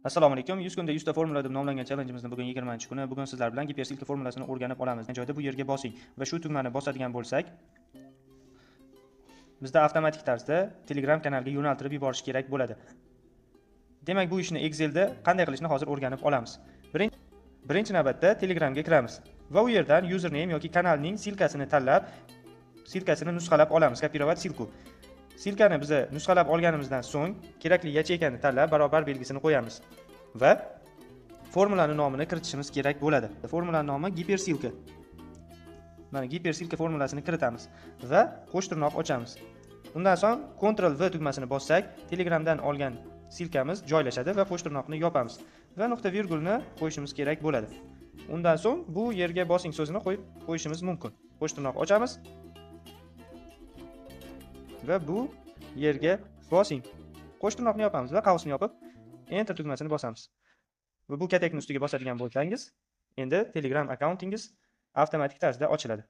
Assalomu alaykum. 100 kunda 100 ta formula deb nomlangan challengeimizning bugun 20-kuni. Bugun sizlar bilan gipersilka formulasini o'rganib olamiz. Joyda bu yerga bosing va shu tugmani bosadigan bo'lsak, bizda avtomatik tarzda Telegram kanaliga yo'naltirib yuborish kerak bo'ladi. Demak, bu ishni Excelda qanday qilishni hozir o'rganib olamiz. Birinchi navbatda Telegramga kiramiz va u yerdan username yoki kanalning silkasini tanlab, silkasini nusxalab olamiz. Kopirovat silku. Silkani biz nusxalab olganimizdan so'ng kerakli yacheykani tanlab barobar belgisini qo'yamiz va formulaning nomini kiritishimiz kerak bo'ladi. Formulaning nomi gipersilka. Mana gipersilka formulasini kiritamiz va qo'sh tirnoq ochamiz. Undan so'ng Ctrl V tugmasini bossak, Telegramdan olgan silkamiz joylashadi va qo'sh tirnoqni yopamiz va nuqta virgulni qo'yishimiz kerak bo'ladi. Undan so'ng bu yerga bosing so'zini qo'yib qo'yishimiz mumkin. Qo'sh tirnoq ochamiz va bu yerga bosing. Qo'sh tirnoqni yopamiz va qavsni yopib Enter tugmasini bosamiz. Va bu katakning ustiga bosadigan bo'lsangiz, endi Telegram akkauntingiz avtomatik tarzda ochiladi.